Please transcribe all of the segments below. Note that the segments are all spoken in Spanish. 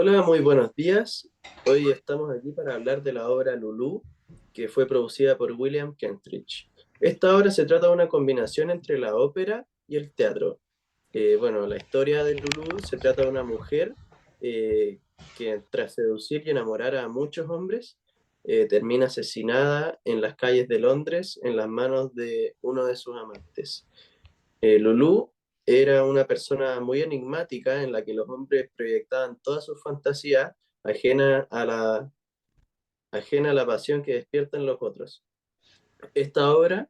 Hola, muy buenos días. Hoy estamos aquí para hablar de la obra Lulú, que fue producida por William Kentridge. Esta obra se trata de una combinación entre la ópera y el teatro. Bueno, la historia de Lulú se trata de una mujer que tras seducir y enamorar a muchos hombres, termina asesinada en las calles de Londres en las manos de uno de sus amantes. Lulú era una persona muy enigmática en la que los hombres proyectaban toda su fantasía ajena a ajena a la pasión que despiertan los otros. Esta obra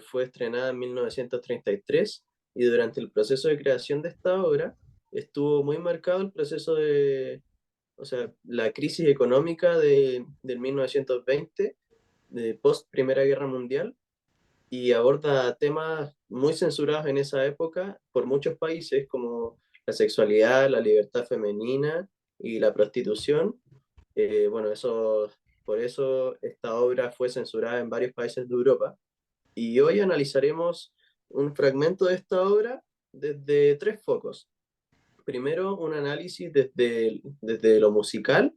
fue estrenada en 1933 y durante el proceso de creación de esta obra estuvo muy marcado el proceso o sea, la crisis económica del 1920, de post Primera Guerra Mundial, y aborda temas muy censurados en esa época por muchos países como la sexualidad, la libertad femenina y la prostitución. Bueno, por eso esta obra fue censurada en varios países de Europa. Y hoy analizaremos un fragmento de esta obra desde tres focos. Primero, un análisis desde lo musical,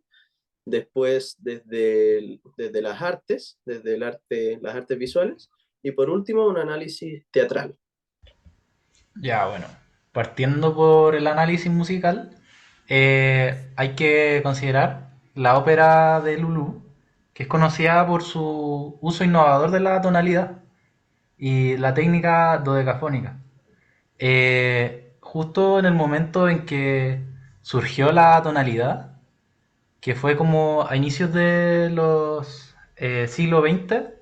después desde las artes, desde las artes visuales, y por último un análisis teatral. Ya, bueno, partiendo por el análisis musical, hay que considerar la ópera de Lulú, que es conocida por su uso innovador de la tonalidad y la técnica dodecafónica. Justo en el momento en que surgió la tonalidad, que fue como a inicios de los siglo XX,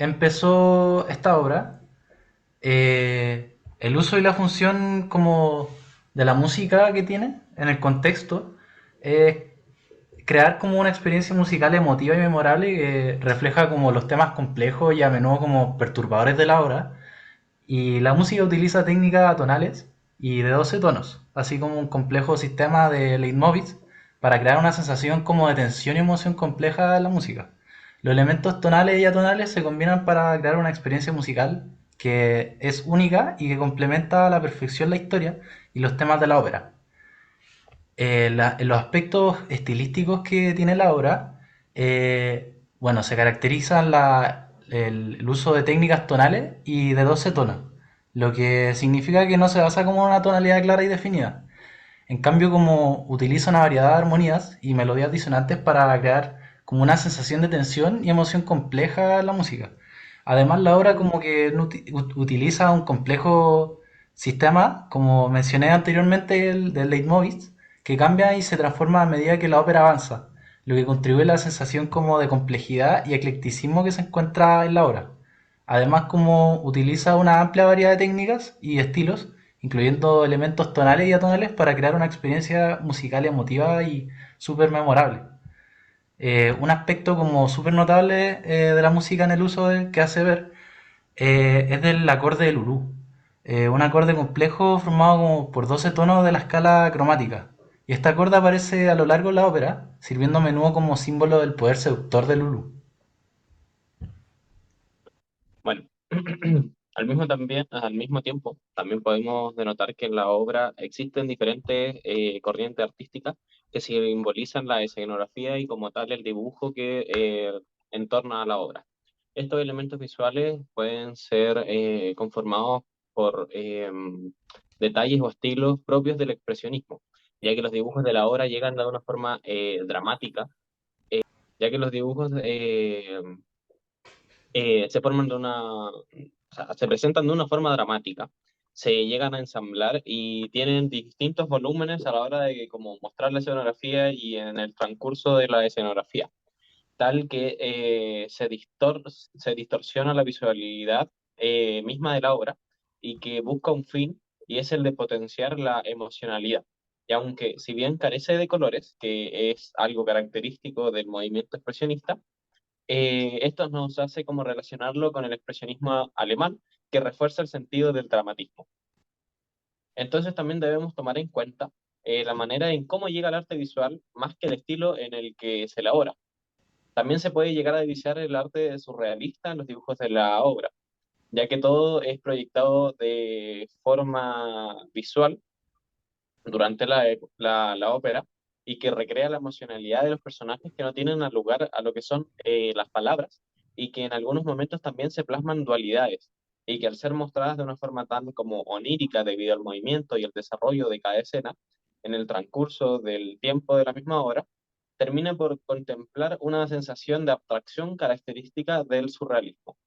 empezó esta obra. El uso y la función como de la música que tiene en el contexto es crear como una experiencia musical emotiva y memorable que refleja como los temas complejos y a menudo como perturbadores de la obra. Y la música utiliza técnicas atonales y de 12 tonos, así como un complejo sistema de leitmotivs para crear una sensación como de tensión y emoción compleja en la música. Los elementos tonales y atonales se combinan para crear una experiencia musical que es única y que complementa a la perfección la historia y los temas de la ópera. En los aspectos estilísticos que tiene la obra, bueno, se caracterizan el uso de técnicas tonales y de 12 tonos, lo que significa que no se basa como en una tonalidad clara y definida. En cambio, como utiliza una variedad de armonías y melodías disonantes para crear como una sensación de tensión y emoción compleja en la música. Además, la obra como que utiliza un complejo sistema, como mencioné anteriormente, el del leitmotiv, que cambia y se transforma a medida que la ópera avanza, lo que contribuye a la sensación como de complejidad y eclecticismo que se encuentra en la obra. Además, como utiliza una amplia variedad de técnicas y estilos, incluyendo elementos tonales y atonales para crear una experiencia musical emotiva y súper memorable. Un aspecto como súper notable de la música en el uso que hace ver es del acorde de Lulú. Un acorde complejo formado como por 12 tonos de la escala cromática. Y este acorde aparece a lo largo de la ópera, sirviendo a menudo como símbolo del poder seductor de Lulú. Bueno, al mismo tiempo, también podemos denotar que en la obra existen diferentes corrientes artísticas que simbolizan la escenografía y como tal el dibujo que entorna a la obra. Estos elementos visuales pueden ser conformados por detalles o estilos propios del expresionismo, ya que los dibujos de la obra llegan de una forma dramática, ya que los dibujos se forman o sea, se presentan de una forma dramática, se llegan a ensamblar y tienen distintos volúmenes a la hora de como mostrar la escenografía y en el transcurso de la escenografía, tal que se distorsiona la visualidad misma de la obra y que busca un fin y es el de potenciar la emocionalidad. Y aunque si bien carece de colores, que es algo característico del movimiento expresionista, esto nos hace como relacionarlo con el expresionismo alemán, que refuerza el sentido del dramatismo. Entonces también debemos tomar en cuenta la manera en cómo llega el arte visual más que el estilo en el que se elabora. También se puede llegar a divisar el arte surrealista en los dibujos de la obra, ya que todo es proyectado de forma visual durante la ópera y que recrea la emocionalidad de los personajes que no tienen lugar a lo que son las palabras y que en algunos momentos también se plasman dualidades y que al ser mostradas de una forma tan como onírica debido al movimiento y el desarrollo de cada escena, en el transcurso del tiempo de la misma obra, termina por contemplar una sensación de abstracción característica del surrealismo.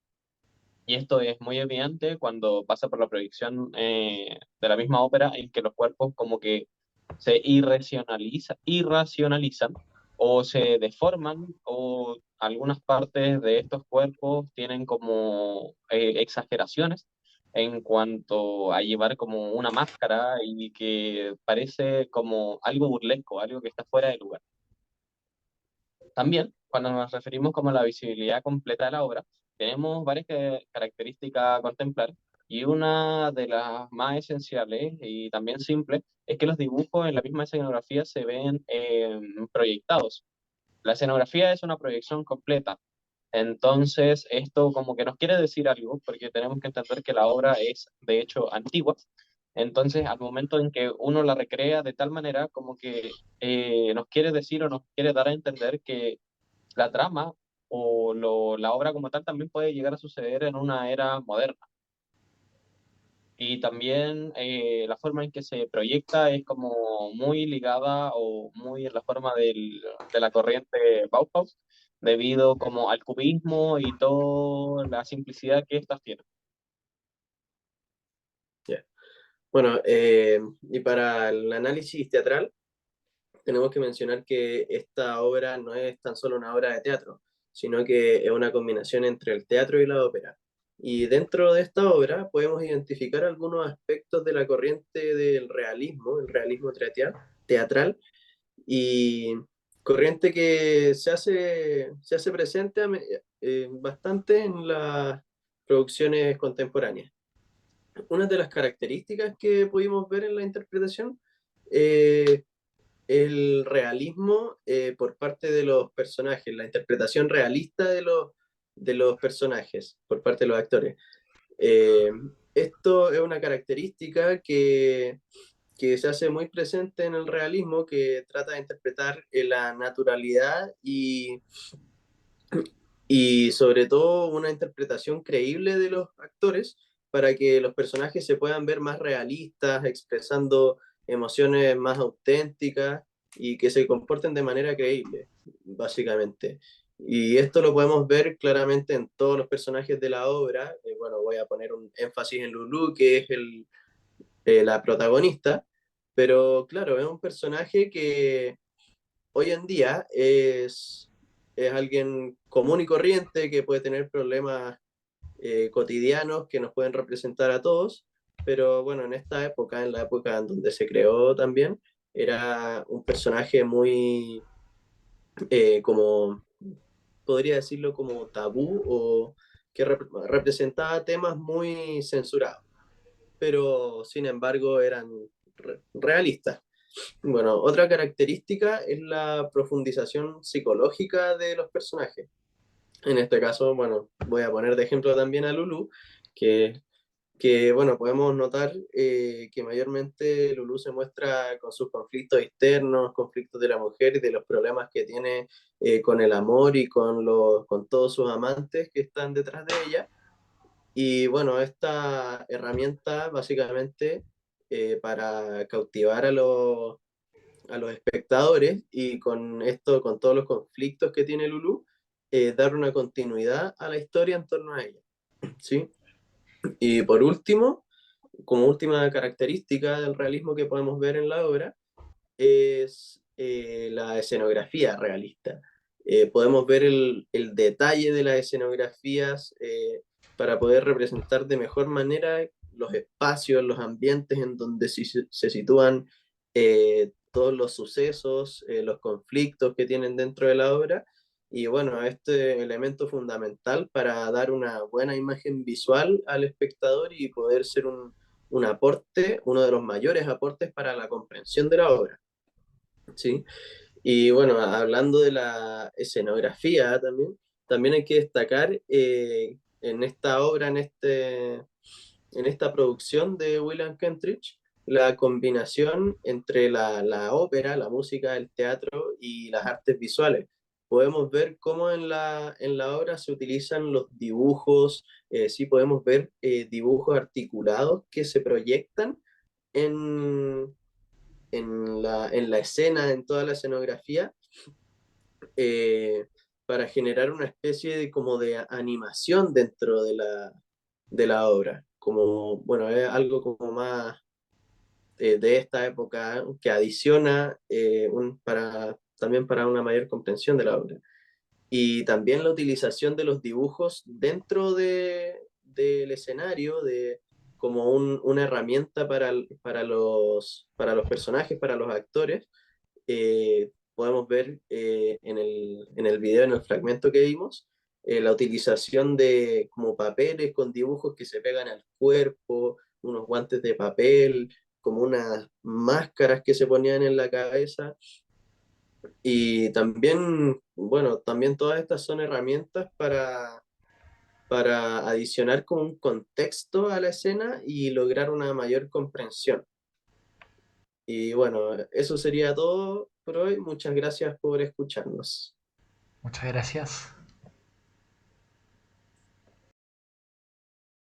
Y esto es muy evidente cuando pasa por la proyección de la misma ópera en que los cuerpos como que se irracionalizan o se deforman o algunas partes de estos cuerpos tienen como exageraciones en cuanto a llevar como una máscara y que parece como algo burlesco, algo que está fuera de lugar. También, cuando nos referimos como a la visibilidad completa de la obra, tenemos varias características a contemplar y una de las más esenciales y también simples es que los dibujos en la misma escenografía se ven proyectados. La escenografía es una proyección completa, entonces esto como que nos quiere decir algo porque tenemos que entender que la obra es de hecho antigua. Entonces, al momento en que uno la recrea de tal manera como que nos quiere decir o nos quiere dar a entender que la trama o la obra como tal también puede llegar a suceder en una era moderna. Y también la forma en que se proyecta es como muy ligada o muy en la forma de la corriente Bauhaus, debido como al cubismo y toda la simplicidad que estas tienen. Ya. Bueno, y para el análisis teatral, tenemos que mencionar que esta obra no es tan solo una obra de teatro, sino que es una combinación entre el teatro y la ópera. Y dentro de esta obra podemos identificar algunos aspectos de la corriente del realismo, el realismo teatral, y corriente que se hace presente bastante en las producciones contemporáneas. Una de las características que pudimos ver en la interpretación eh, el realismo por parte de los personajes, la interpretación realista de los personajes por parte de los actores. Eh, Esto es una característica que se hace muy presente en el realismo, que trata de interpretar la naturalidad y sobre todo una interpretación creíble de los actores para que los personajes se puedan ver más realistas, expresando emociones más auténticas y que se comporten de manera creíble, básicamente. Y esto lo podemos ver claramente en todos los personajes de la obra. Bueno, voy a poner un énfasis en Lulu, que es la protagonista, pero claro, es un personaje que hoy en día es alguien común y corriente que puede tener problemas cotidianos que nos pueden representar a todos, pero bueno, en esta época, en la época en donde se creó también, era un personaje muy, como, podría decirlo como tabú o que representaba temas muy censurados, pero sin embargo eran realistas. Bueno, otra característica es la profundización psicológica de los personajes. En este caso, bueno, voy a poner de ejemplo también a Lulu, que, bueno, podemos notar que mayormente Lulu se muestra con sus conflictos externos, conflictos de la mujer y de los problemas que tiene con el amor y con todos sus amantes que están detrás de ella. Y bueno, esta herramienta básicamente para cautivar a los espectadores y con esto, con todos los conflictos que tiene Lulu, dar una continuidad a la historia en torno a ella, ¿sí? Y por último, como última característica del realismo que podemos ver en la obra, es la escenografía realista. Podemos ver el detalle de las escenografías para poder representar de mejor manera los espacios, los ambientes en donde se sitúan todos los sucesos, los conflictos que tienen dentro de la obra. Y bueno, este elemento fundamental para dar una buena imagen visual al espectador y poder ser un aporte, uno de los mayores aportes para la comprensión de la obra. ¿Sí? Y bueno, hablando de la escenografía también, también hay que destacar en esta obra, en esta producción de William Kentridge, la combinación entre la ópera, la música, el teatro y las artes visuales. Podemos ver cómo en la obra se utilizan los dibujos, sí podemos ver dibujos articulados que se proyectan en, en la escena, en toda la escenografía, eh, para generar una especie de como de animación dentro de la obra. Como, bueno, es algo como más de esta época que adiciona también para una mayor comprensión de la obra. Y también la utilización de los dibujos dentro del escenario, como una herramienta para los personajes, para los actores. Podemos ver en el video, en el fragmento que vimos, la utilización de como papeles con dibujos que se pegan al cuerpo, unos guantes de papel, como unas máscaras que se ponían en la cabeza. Y también, bueno, también todas estas son herramientas para adicionar como un contexto a la escena y lograr una mayor comprensión. Y bueno, eso sería todo por hoy. Muchas gracias por escucharnos. Muchas gracias.